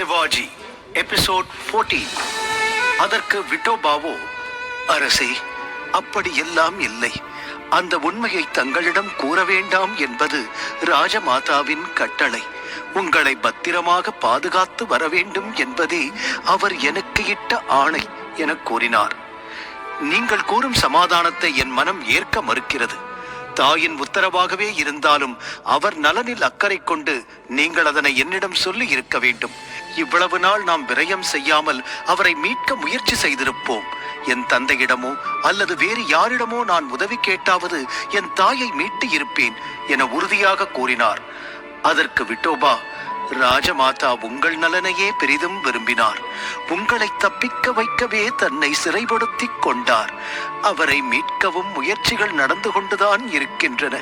Sivaji episode 14. அதற்கு விட்டோபாவோ, அரசே, அப்படி எல்லாம் இல்லை. அந்த உண்மையை தங்களிடம் கூற வேண்டாம் என்பது ராஜமாதாவின் கட்டளை. உங்களை பத்திரமாக பாதுகாத்து வர வேண்டும் என்பதே அவர் எனக்கு இட்ட ஆணை என கூறினார். நீங்கள் கூறும் சமாதானத்தை என் மனம் ஏற்க மறுக்கிறது. தாயின் உத்தரவாகவே இருந்தாலும் அவர் நலனில் அக்கறை கொண்டு நீங்கள் அதனை என்னிடம் சொல்லி இருக்க வேண்டும். இவ்வளவு நாள் நாம் விரயம் செய்யாமல் அவரை மீட்க முயற்சி செய்திருப்போம். என் தந்தையிடமோ அல்லது வேறு யாரிடமோ நான் உதவி கேட்டாவது என் தாயை மீட்டு இருப்பேன் என உறுதியாக கூறினார். அதற்கு விட்டோபா, ராஜமாதா உங்கள் நலனையே பெரிதும் விரும்பினார். உங்களை தப்பிக்க வைக்கவே தன்னை சிறைப்படுத்தி கொண்டார். அவரை மீட்கவும் முயற்சிகள் நடந்து கொண்டுதான் இருக்கின்றன.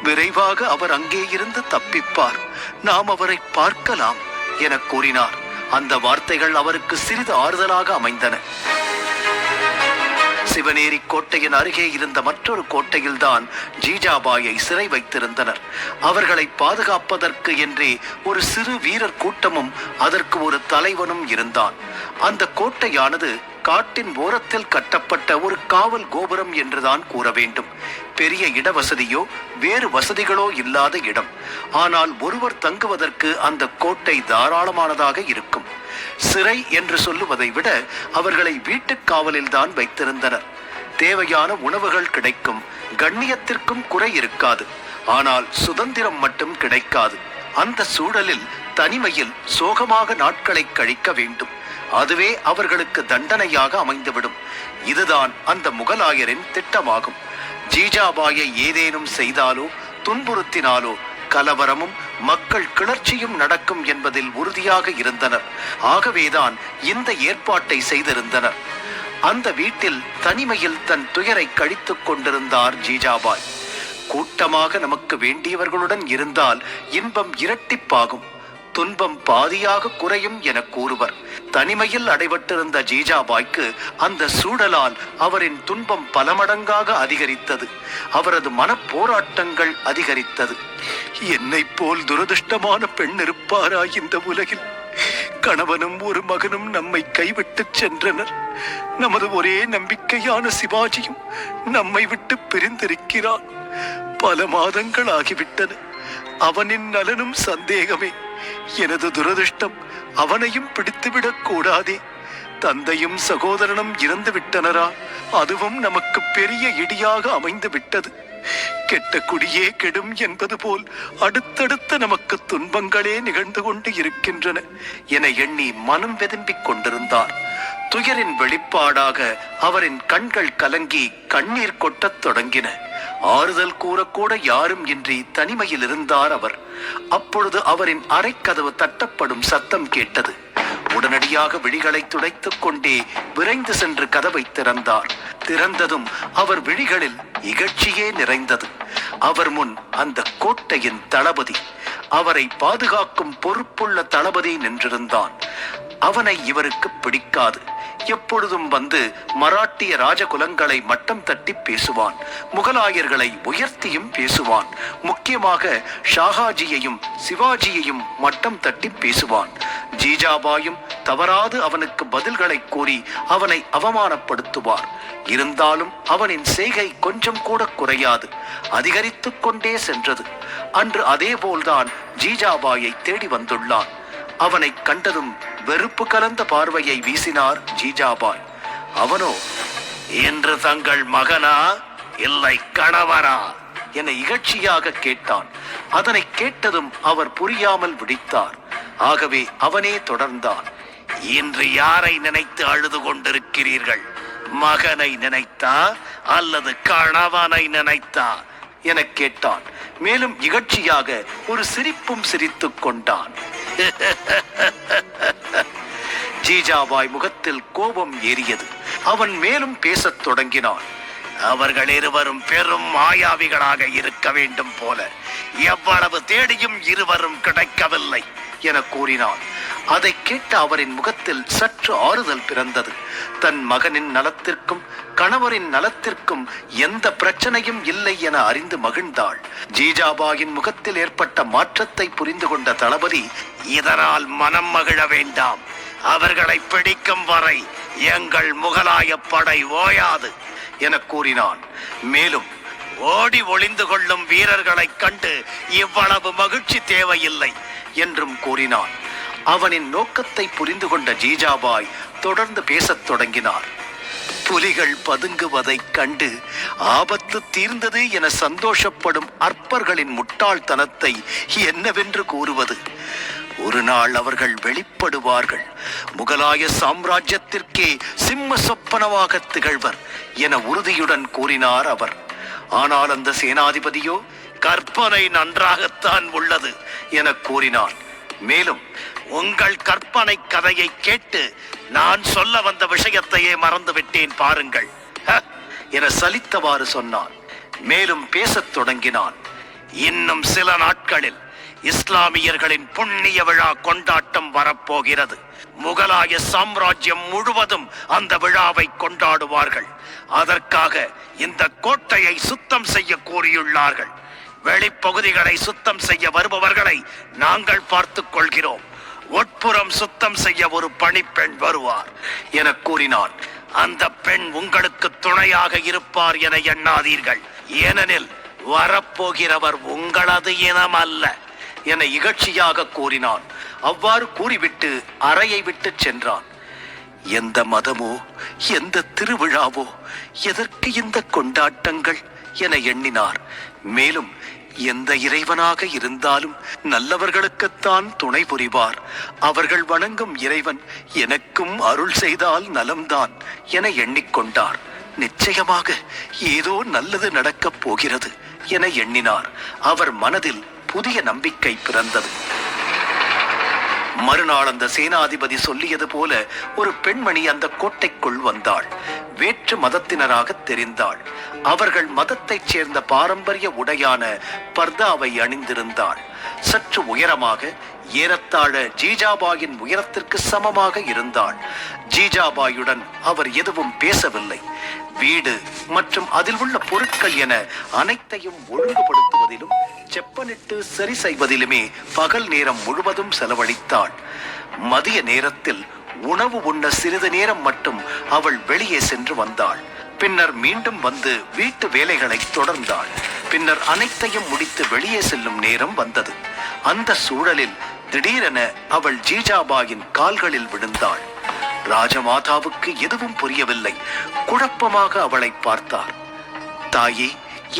விரைவாக அவர் அங்கே இருந்து தப்பிப்பார். நாம் அவரை பார்க்கலாம் என கூறினார். அந்த வார்த்தைகள் அவருக்கு சிறிது ஆறுதலாக அமைந்தன. சிவனேரி கோட்டையின் அருகே இருந்த மற்றொரு கோட்டையில்தான் ஜீஜாபாயை சிறை வைத்திருந்தனர். அவர்களை பாதுகாப்பதற்கு என்றே ஒரு சிறு வீரர் கூட்டமும் அதற்கு ஒரு தலைவனும் இருந்தான். அந்த கோட்டையானது காட்டின் ஓரத்தில் கட்டப்பட்ட ஒரு காவல் கோபுரம் என்றுதான் கூற வேண்டும். பெரிய இடவசதியோ வேறு வசதிகளோ இல்லாத இடம். ஆனால் ஒருவர் தங்குவதற்கு அந்த கோட்டை தாராளமானதாக இருக்கும். சிறை என்று சொல்லுவதை விட அவர்களை வீட்டுக் காவலில் தான் வைத்திருந்தனர். தேவையான உணவுகள் கிடைக்கும், கண்ணியத்திற்கும் குறை இருக்காது. ஆனால் சுதந்திரம் மட்டும் கிடைக்காது. அந்த சூழலில் தனிமையில் சோகமாக நாட்களை கழிக்க வேண்டும். அதுவே அவர்களுக்கு தண்டனையாக அமைந்துவிடும். இதுதான் அந்த முகலாயரின் திட்டமாகும். ஜீஜாபாயை ஏதேனும் செய்தாலோ துன்புறுத்தினாலோ கலவரமும் மக்கள் கிளர்ச்சியும் நடக்கும் என்பதில் உறுதியாக இருந்தனர். ஆகவேதான் இந்த ஏற்பாட்டை செய்திருந்தனர். அந்த வீட்டில் தனிமையில் தன் துயரை கழித்துக் கொண்டிருந்தார் ஜீஜாபாய். கூட்டமாக நமக்கு வேண்டியவர்களுடன் இருந்தால் இன்பம் இரட்டிப்பாகும், துன்பம் பாதியாக குறையும் என கூறுவர். தனிமையில் அடைபட்டிருந்த ஜீஜாபாய்க்கு அந்த சூழலால் அவரின் துன்பம் பல மடங்காக அதிகரித்தது. அவரது மனப்போராட்டங்கள் அதிகரித்தது. என்னை போல் துரதிருஷ்டமான பெண் இருப்பாரா இந்த உலகில்? கணவனும் ஒரு மகனும் நம்மை கைவிட்டு சென்றனர். நமது ஒரே நம்பிக்கையான சிவாஜியும் நம்மை விட்டு பிரிந்திருக்கிறான். பல மாதங்கள் ஆகிவிட்டன. அவனின் நலனும் சந்தேகமே. எனது துரதிருஷ்டம் அவனையும் பிடித்துவிடக் கூடாதே. தந்தையும் சகோதரனும் இறந்து விட்டனரா? அதுவும் நமக்கு பெரிய இடியாக அமைந்து விட்டது. கெட்ட குடியே கெடும் என்பது போல் அடுத்தடுத்த நமக்கு துன்பங்களே நிகழ்ந்து கொண்டு இருக்கின்றன என எண்ணி மனம் வெதும்பிக் கொண்டிருந்தார். துயரின் வெளிப்பாடாக அவரின் கண்கள் கலங்கி கண்ணீர் கொட்டத் தொடங்கின. ஆறுதல் கூறக்கூட யாரும் இன்றி தனிமையில் இருந்தார் அவர். அப்பொழுது அவரின் அறைக்கதவு தட்டப்படும் சத்தம் கேட்டது. உடனடியாக விழிகளை துடைத்துக் கொண்டே விரைந்து சென்று கதவை திறந்தார். திறந்ததும் அவர் விழிகளில் இகழ்ச்சியே நிறைந்தது. அவர் முன் அந்த கோட்டையின் தளபதி, அவரை பாதுகாக்கும் பொறுப்புள்ள தளபதி நின்றிருந்தான். அவனை இவருக்கு பிடிக்காது. எப்பொழுதும் வந்து மராட்டிய ராஜகுலங்களை மட்டம் தட்டி பேசுவான். முகலாயர்களை உயர்த்தியும் பேசுவான். முக்கியமாக ஷாஹாஜியையும் சிவாஜியையும் மட்டம் தட்டி பேசுவான். ஜீஜாபாயும் தவறாது அவனுக்கு பதில்களை கூறி அவனை அவமானப்படுத்துவார். இருந்தாலும் அவனின் செய்கை கொஞ்சம் கூட குறையாது, அதிகரித்துக் கொண்டே சென்றது. அன்று அதே போல்தான் ஜீஜாபாயை தேடி வந்துள்ளான். அவனை கண்டதும் வெறுப்பு கலந்த பார்வையை வீசினார் ஜீஜாபாய். அவனோ, இன்று தங்கள் மகனா இல்லை கணவரா என இகழ்ச்சியாக கேட்டான். அதனை கேட்டதும் அவர் புரியாமல் விழித்தார். ஆகவே அவனே தொடர்ந்தான். இன்று யாரை நினைத்து அழுது கொண்டிருக்கிறீர்கள்? மகனை நினைத்தா அல்லது கணவனை நினைத்தா என கேட்டான். மேலும் இகழ்ச்சியாக ஒரு சிரிப்பும் சிரித்துக் கொண்டான். ஜீஜாபாய் முகத்தில் கோபம் ஏறியது. அவன் மேலும் பேசத் தொடங்கினான். அவர்கள் இருவரும் பெரும் மாயாவிகளாக இருக்க வேண்டும் போல எவ்வளவு தேடியும் இருவரும் கிடைக்கவில்லை என கூறினான். அதை கேட்ட அவரின் முகத்தில் சற்று ஆறுதல் பிறந்தது. தன் மகனின் நலத்திற்கும் கணவரின் நலத்திற்கும் எந்த பிரச்சனையும் இல்லை என அறிந்து மகிழ்ந்தாள். ஜீஜாபாயின் முகத்தில் ஏற்பட்ட மாற்றத்தை புரிந்து கொண்ட தளபதி, இதனால் மனம் மகிழ வேண்டாம், அவர்களை பிடிக்கும் வரை எங்கள் முகலாய படை ஓயாது என கூறினான். மேலும், ஓடி ஒளிந்து கொள்ளும் வீரர்களை கண்டு இவ்வளவு மகிழ்ச்சி தேவையில்லை என்றும் கூறினான். அவனின் நோக்கத்தை புரிந்து கொண்ட ஜீஜாபாய் தொடர்ந்து பேசத் தொடங்கினார். புலிகள் பதுங்குவதைக் கண்டு ஆபத்து தீர்ந்தது என சந்தோஷப்படும் அற்பர்களின் முட்டாள்தனத்தை என்னவென்று கூறுவது? ஒரு நாள் அவர்கள் வெளிப்படுவார்கள். முகலாய சாம்ராஜ்யத்திற்கே சிம்ம சொப்பனமாக திகழ்வர் என உறுதியுடன் கூறினார் அவர். ஆனால் அந்த சேனாதிபதியோ கற்பனை நன்றாகத்தான் உள்ளது என கூறினான். மேலும், உங்கள் கற்பனை கதையை கேட்டு நான் சொல்ல வந்த விஷயத்தையே மறந்துவிட்டேன் பாருங்கள் என சலித்தவாறு சொன்னான். மேலும் பேசத் தொடங்கினான். இன்னும் சில நாட்களில் இஸ்லாமியர்களின் புண்ணிய விழா கொண்டாட்டம் வரப்போகிறது. முகலாய சாம்ராஜ்யம் முழுவதும் அந்த விழாவை கொண்டாடுவார்கள். அதற்காக இந்த கோட்டையை சுத்தம் செய்ய கூறியுள்ளார்கள். வெளிப்பகுதிகளை சுத்தம் செய்ய வருபவர்களை நாங்கள் பார்த்துக் கொள்கிறோம். உட்புறம் சுத்தம் செய்ய ஒரு பணிப்பெண் வருவார் என கூறினான். அந்த பெண் உங்களுக்கு துணையாக இருப்பார் என எண்ணாதீர்கள், ஏனெனில் வரப்போகிறவர் உங்களது இனம் அல்ல என இகழ்ச்சியாக கூறினான். அவ்வாறு கூறிவிட்டு அறையை விட்டு சென்றான். எந்த மதமோ எந்த திருவிழாவோ, எதற்கு இந்த கொண்டாட்டங்கள் என எண்ணினார். மேலும், எந்த இறைவனாக இருந்தாலும் நல்லவர்களுக்குத்தான் துணை புரிவார். அவர்கள் வணங்கும் இறைவன் எனக்கும் அருள் செய்தால் நலம்தான் என எண்ணிக்கொண்டார். நிச்சயமாக ஏதோ நல்லது நடக்கப் போகிறது என எண்ணினார். அவர் மனதில் புதிய நம்பிக்கை பிறந்தது. மறுநாள் அந்த சேனாதிபதி சொல்லியது போல ஒரு பெண்மணி அந்த கோட்டைக்குள் வந்தாள். வேற்று மதத்தினராக தெரிந்தாள். அவர்கள் மதத்தைச் சேர்ந்த பாரம்பரிய உடையான பர்தாவை அணிந்திருந்தாள். சற்று உயரமாக, ஏறத்தாழ ஜீஜாபாயின் உயரத்திற்கு சமமாக இருந்தாள். ஜீஜாபாயுடன் அவர் எதுவும் பேசவில்லை. வீடு மற்றும் அதில் உள்ள பொருட்கள் என அனைத்தையும் ஒழுங்குபடுத்துவதிலும் செப்பனிட்டு சரி செய்வதிலுமே பகல் நேரம் முழுவதும் செலவழித்தாள். மதிய நேரத்தில் உணவு உண்ண சிறிது நேரம் மட்டும் அவள் வெளியே சென்று வந்தாள். பின்னர் மீண்டும் வந்து வீட்டு வேலைகளை தொடர்ந்தாள். பின்னர் அனைத்தையும் முடித்து வெளியே செல்லும் நேரம் வந்தது. அந்த சூழலில் திடீரென அவள் ஜீஜாபாயின் கால்களில் விழுந்தாள். ராஜமாதாவுக்கு எதுவும் புரியவில்லை. குழப்பமாக அவளை பார்த்தார். தாயே,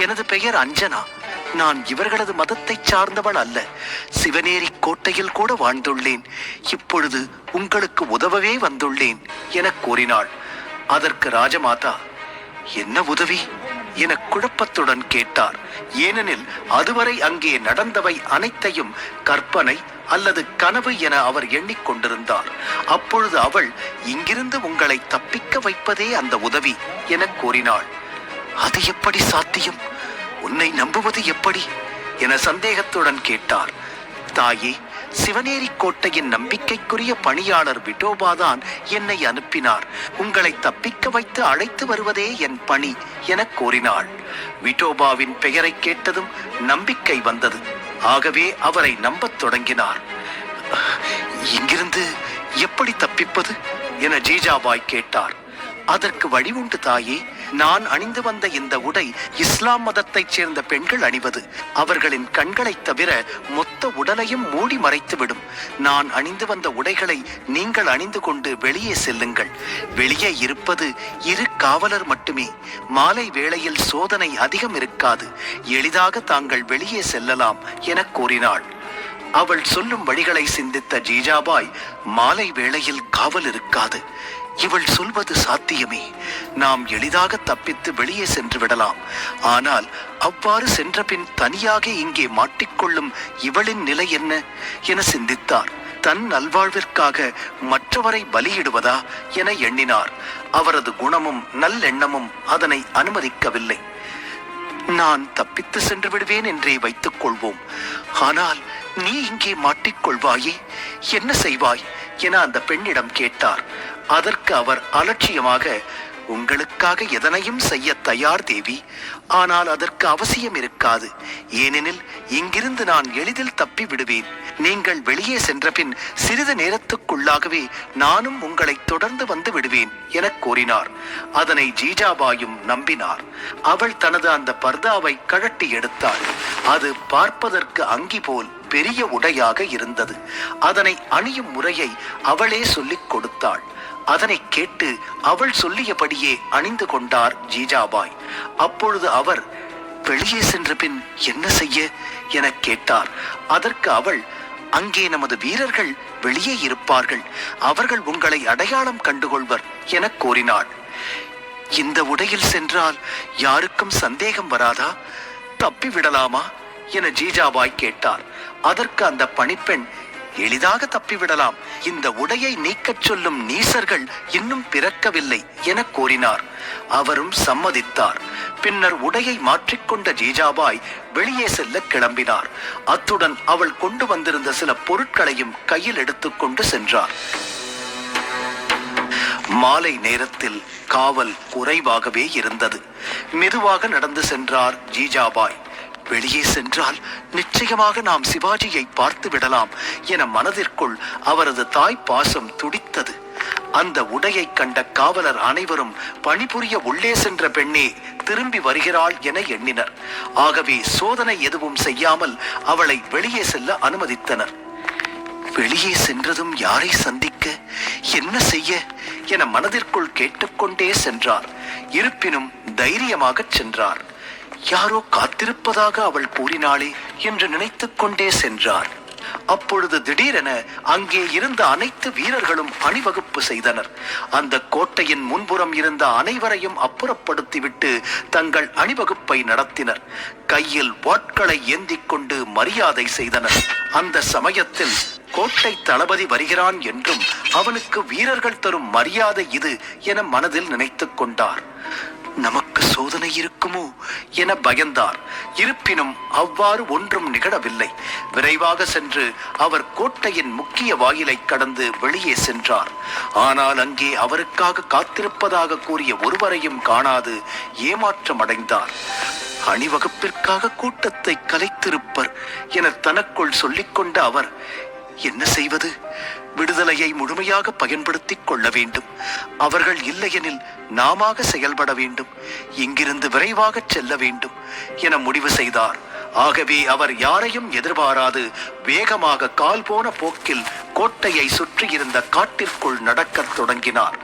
எனது பெயர் அஞ்சனா. நான் இவர்களது மதத்தை சார்ந்தவள் அல்ல. சிவனேரி கோட்டையில் கூட வாழ்ந்துள்ளேன். இப்பொழுது உங்களுக்கு உதவவே வந்துள்ளேன் என கூறினாள். அதற்கு ராஜமாதா, என்ன உதவி என குழப்பத்துடன் கேட்டார். ஏனெனில் அதுவரை அங்கே நடந்தவை அனைத்தையும் கற்பனை அல்லது கனவு என அவர் எண்ணிக்கொண்டிருந்தார். அப்பொழுது அவள், இங்கிருந்து உங்களை தப்பிக்க வைப்பதே அந்த உதவி என கூறினாள். அது எப்படி சாத்தியம்? உன்னை நம்புவது எப்படி என சந்தேகத்துடன் கேட்டார். தாயே, சிவனேரி கோட்டையின் நம்பிக்கைக்குரிய பணியாளர் விட்டோபாதான் என்னை அனுப்பினார். உங்களை தப்பிக்க வைத்து அழைத்து வருவதே என் பணி என கூறினாள். விட்டோபாவின் பெயரை கேட்டதும் நம்பிக்கை வந்தது. ஆகவே அவரை நம்பத் தொடங்கினார். இங்கிருந்து எப்படி தப்பிப்பது என ஜீஜாபாய் கேட்டார். அதற்கு வழி உண்டு தாயே. நான் அணிந்து வந்த இந்த உடை இஸ்லாம் மதத்தைச் சேர்ந்த பெண்கள் அணிவது. அவர்களின் கண்களை தவிர மொத்த உடலையும் மூடி மறைத்துவிடும். நான் அணிந்து வந்த உடைகளை நீங்கள் அணிந்து கொண்டு வெளியே செல்லுங்கள். வெளியே இருப்பது 2 காவலர் மட்டுமே. மாலை வேளையில் சோதனை அதிகம் இருக்காது. எளிதாக தாங்கள் வெளியே செல்லலாம் என கூறினாள். அவள் சொல்லும் வழிகளை சிந்தித்த ஜீஜாபாய், மாலை வேளையில் காவல் இருக்காது. இவள் சொல்வது சாத்தியமே. நாம் எளிதாக தப்பித்து வெளியே சென்று விடலாம். ஆனால் அவ்வாறு சென்ற பின் தனியாக இங்கே மாட்டிக்கொள்ளும் இவளின் நிலை என்ன என சிந்தித்தார். தன் நல்வாழ்விற்காக மற்றவரை பலியிடுவதா என எண்ணினார். அவரது குணமும் நல்லெண்ணமும் அதனை அனுமதிக்கவில்லை. நான் தப்பித்து சென்று விடுவேன் என்றே வைத்துக் கொள்வோம். ஆனால் நீ இங்கே மாட்டிக்கொள்வாயே, என்ன செய்வாய் என அந்த பெண்ணிடம் கேட்டார். அதற்கு அவர் அலட்சியமாக, உங்களுக்காக எதனையும் செய்ய தயார் தேவி, ஆனால் அதற்கு அவசியம் இருக்காது. ஏனெனில் இங்கிருந்து நான் எளிதில் தப்பி விடுவேன். நீங்கள் வெளியே சென்ற பின் சிறிது நேரத்துக்குள்ளாகவே நானும் உங்களை தொடர்ந்து வந்து விடுவேன் என கூறினார். அதனை ஜீஜாபாயும் நம்பினார். அவள் தனது அந்த பர்தாவை கழட்டி எடுத்தாள். அது பார்ப்பதற்கு அங்கி போல் பெரிய உடையாக இருந்தது. அதனை அணியும் முறையை அவளே சொல்லிக் கொடுத்தாள். அதனை கேட்டு அவள் சொல்லியபடியே அணிந்து கொண்டார் ஜீஜாபாய். அப்பொழுது அவர், வெளியே சென்ற பின் என்ன செய்ய என கேட்டார். அதற்கு அவள், அங்கே நமது வீரர்கள் வெளியே இருப்பார்கள், அவர்கள் உங்களை அடையாளம் கண்டுகொள்வர் என கூறினாள். இந்த உடையில் சென்றால் யாருக்கும் சந்தேகம் வராதா, தப்பி விடலாமா என ஜீஜாபாய் கேட்டார். அதற்கு அந்த பணிப்பெண், எளிதாக தப்பிவிடலாம், இந்த உடையை நீக்கச் சொல்லும் நீசர்கள் இன்னும் பிறக்கவில்லை என கூறினார். அவரும் சம்மதித்தார். பின்னர் உடையை மாற்றிக்கொண்ட ஜீஜாபாய் வெளியே செல்ல கிளம்பினார். அத்துடன் அவள் கொண்டு வந்திருந்த சில பொருட்களையும் கையில் எடுத்துக்கொண்டு சென்றார். மாலை நேரத்தில் காவல் குறைவாகவே இருந்தது. மெதுவாக நடந்து சென்றார் ஜீஜாபாய். வெளியே சென்றால் நிச்சயமாக நாம் சிவாஜியை பார்த்து விடலாம் என மனதிற்குள் அவரது தாய் பாசம் துடித்தது. அந்த உடையை கண்ட காவலர் அனைவரும் பணிபுரிய உள்ளே சென்ற பெண்ணே திரும்பி வருகிறாள் என எண்ணினர். ஆகவே சோதனை எதுவும் செய்யாமல் அவளை வெளியே செல்ல அனுமதித்தனர். வெளியே சென்றதும் யாரை சந்திக்க, என்ன செய்ய என மனதிற்குள் கேட்டுக்கொண்டே சென்றார். இருப்பினும் தைரியமாக சென்றார். யாரோ காத்திருப்பதாக அவள் கூறினாளே என்று நினைத்துக் கொண்டே சென்றார். அப்பொழுது திடீரென அங்கே இருந்த அனைத்து வீரர்களும் அணிவகுப்பு செய்தனர். அந்த கோட்டையின் முன்புறம் இருந்த அனைவரையும் அப்புறப்படுத்திவிட்டு தங்கள் அணிவகுப்பை நடத்தினர். கையில் வாட்களை ஏந்திக் கொண்டு மரியாதை செய்தனர். அந்த சமயத்தில் கோட்டை தளபதி வருகிறான் என்றும் அவனுக்கு வீரர்கள் தரும் மரியாதை இது என மனதில் நினைத்துக் கொண்டார். நமக்கு சோதனை இருக்குமோ என பயந்தார். இருப்பினும் அவ்வாறு ஒன்றும் நிகழவில்லை. விரைவாக சென்று அவர் கோட்டையின் முக்கிய வாயிலை கடந்து வெளியே சென்றார். ஆனால் அங்கே அவருக்காக காத்திருப்பதாக கூறிய ஒருவரையும் காணாது ஏமாற்றம் அடைந்தார். அணிவகுப்பிற்காக கூட்டத்தை கலைத்திருப்பர் என தனக்குள் சொல்லிக்கொண்ட அவர், என்ன செய்வது, விடுதலையை முழுமையாக பயன்படுத்திக் கொள்ள வேண்டும். அவர்கள் இல்லையெனில் நாம செயல்பட வேண்டும். இங்கிருந்து விரைவாக செல்ல வேண்டும் என முடிவு செய்தார். ஆகவே அவர் யாரையும் எதிர்பாராது வேகமாக கால் போன போக்கில் கோட்டையை சுற்றியிருந்த காட்டிற்குள் நடக்கத் தொடங்கினார்.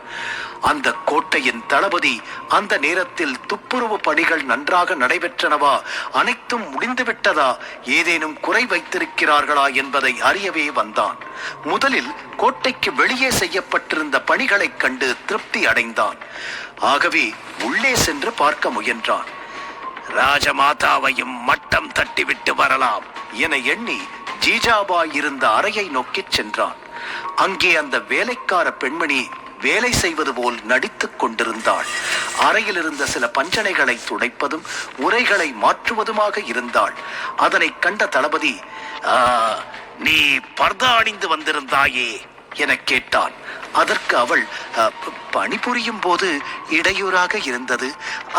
அந்த கோட்டையின் தளபதி அந்த நேரத்தில் துப்புரவு பணிகள் நன்றாக நடைபெற்றனவா, அனைத்தும் முடிந்துவிட்டதா, ஏதேனும் குறை வைத்திருக்கிறார்களா என்பதை அறியவே வந்தான். முதலில் கோட்டைக்கு வெளியே செய்யப்பட்டிருந்த பணிகளைக் கண்டு திருப்தி அடைந்தான். ஆகவே உள்ளே சென்று பார்க்க முயன்றான். ராஜமாதாவையும் மட்டம் தட்டிவிட்டு வரலாம் என எண்ணி ஜீஜாபாய் இருந்த அறையை நோக்கிச் சென்றான். அங்கே அந்த வேலைக்கார பெண்மணி வேலை செய்வது போல் நடித்துக் கொண்டிருந்தாள். அறையில் இருந்த சில பஞ்சனைகளை துடைப்பதும் உரைகளை மாற்றுவதுமாக இருந்தாள். அதனை கண்ட தளபதி, நீ பர்தா அணிந்து வந்திருந்தாயே என கேட்டான். அதற்கு அவள், பணிபுரியும் போது இடையூறாக இருந்தது,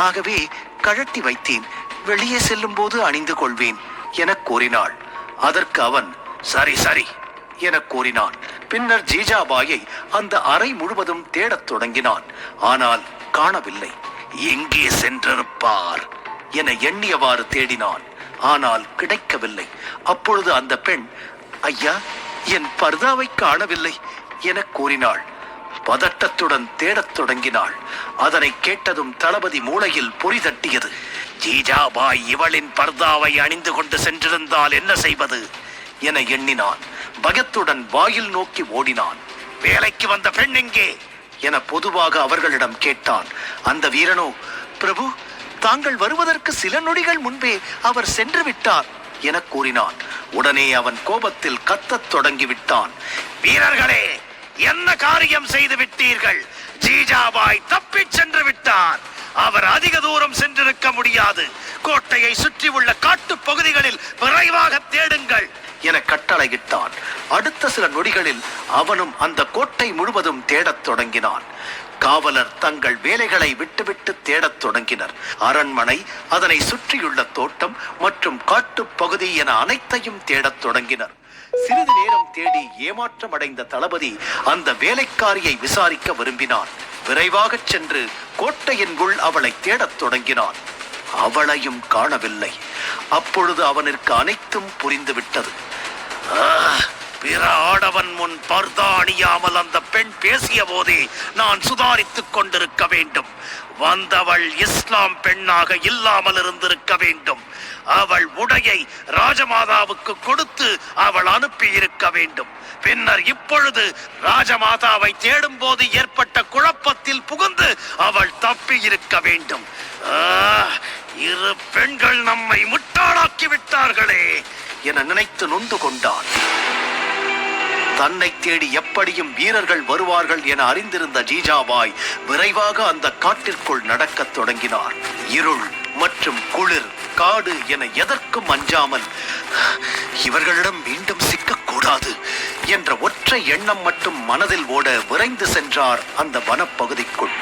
ஆகவே கழட்டி வைத்தேன், வெளியே செல்லும் போது அணிந்து கொள்வேன் என கூறினாள். அதற்கு அவன், சரி சரி என கூறினான். பின்னர் ஜீஜாபாயை அந்த அறை முழுவதும் தேடத் தொடங்கினான். ஆனால் காணவில்லை. எங்கே சென்றிருப்பார் என எண்ணியவாறு தேடினான். ஆனால் கிடைக்கவில்லை. அப்பொழுது அந்த பெண், ஐயா, என் பர்தாவை காணவில்லை என கூறினாள். பதட்டத்துடன் தேடத் தொடங்கினாள். அதனை கேட்டதும் தளபதி மூளையில் பொறி தட்டியது. ஜீஜாபாய் இவளின் பர்தாவை அணிந்து கொண்டு சென்றிருந்தால் என்ன செய்வது என எண்ணினான். பயத்துடன் வாயில் நோக்கி ஓடினான். வேலைக்கு வந்த பெண் எங்கே என பொதுவாக அவர்களிடம் கேட்டான். அந்த வீரனோ, பிரபு, தாங்கள் வருவதற்கு சில நொடிகள் முன்பே அவர் சென்று விட்டார் என கூறினான். உடனே அவன் கோபத்தில் கத்தத் தொடங்கிவிட்டான். வீரர்களே, என்ன காரியம் செய்து விட்டீர்கள்? ஜீஜாபாய் தப்பிச் சென்று விட்டார். அவர் அதிக தூரம் சென்றிருக்க முடியாது. கோட்டையை சுற்றியுள்ள காட்டு பகுதிகளில் விரைவாக தேடுங்கள் என கட்டளையிட்டான். அடுத்த சில நொடிகளில் அவனும் அந்த கோட்டை முழுவதும் தேடத் தொடங்கினான். காவலர் தங்கள் வேலைகளை விட்டுவிட்டு தேடத் தொடங்கினர். அரண்மனை, அதனை சுற்றியுள்ள தோட்டம் மற்றும் காட்டு பகுதி என அனைத்தையும் தேடத் தொடங்கினர். சிறிது நேரம் தேடி ஏமாற்றம் அடைந்த தளபதி அந்த வேலைக்காரியை விசாரிக்க விரும்பினான். விரைவாக சென்று கோட்டையின் உள் அவளை தேடத் தொடங்கினான். அவளையும் காணவில்லை. அப்பொழுது அவனுக்கு அனைத்தும் புரிந்துவிட்டது. பிற ஆடவன் முன் பர்தா அணியாமல் அந்த பெண் பேசிய போதே நான் சுதாரித்துக் கொண்டிருக்க வேண்டும். வந்தவள் இஸ்லாம் பெண்ணாக இல்லாமல் இருந்திருக்க வேண்டும். அவள் உடையை ராஜமாதாவுக்கு கொடுத்து அவள் அனுப்பி இருக்க வேண்டும். பின்னர் இப்பொழுது ராஜமாதாவை தேடும் போது ஏற்பட்ட குழப்பத்தில் புகுந்து அவள் தப்பி இருக்க வேண்டும். இரு பெண்கள் நம்மை முட்டாளாக்கி விட்டார்களே என நினைத்து நொந்து கொண்டான். தன்னை தேடி எப்படியும் வீரர்கள் வருவார்கள் என அறிந்திருந்த ஜீஜாபாய் விரைவாக அந்த காட்டிற்குள் நடக்கத் தொடங்கினார். இருள் மற்றும் குளிர், காடு என எதற்கும் அஞ்சாமல் இவர்களிடம் மீண்டும் சிக்கக்கூடாது என்ற ஒற்றை எண்ணம் மட்டும் மனதில் ஓட விரைந்து சென்றார் அந்த வனப்பகுதிக்குள்.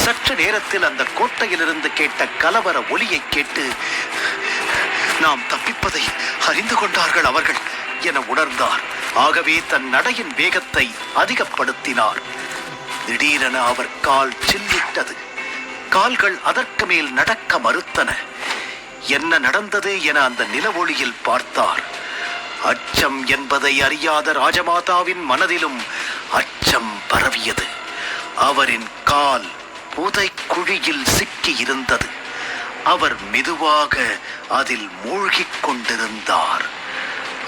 சற்று நேரத்தில் அந்த கோட்டையிலிருந்து கேட்ட கலவர ஒலியை கேட்டு நாம் தப்பிப்பதை அறிந்து கொண்டார்கள் அவர்கள் என உணர்ந்தார். ஆகவே தன் நடையின் வேகத்தை அதிகப்படுத்தினார். திடீரென அவர் கால் சில்லிட்டது. கால்கள் அதற்கு மேல் நடக்க மறுத்தன. என்ன நடந்தது என அந்த நிலவொளியில் பார்த்தார். அச்சம் என்பதை அறியாத ராஜமாதாவின் மனதிலும் அச்சம் பரவியது. அவரின் கால் புதை குழியில் சிக்கி இருந்தது. அவர் மெதுவாக அதில் மூழ்கிக் கொண்டிருந்தார்.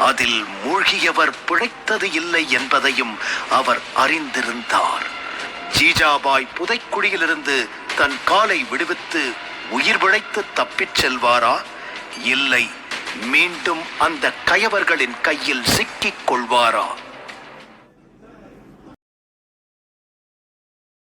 அதில் மூழ்கியவர் பிழைத்தது இல்லை என்பதையும் அவர் அறிந்திருந்தார். ஜீஜாபாய் புதைக்குழியிலிருந்து தன் காலை விடுவித்து உயிர் பிழைத்து தப்பிச் செல்வாரா? இல்லை, மீண்டும் அந்த கயவர்களின் கையில் சிக்கிக் கொள்வாரா?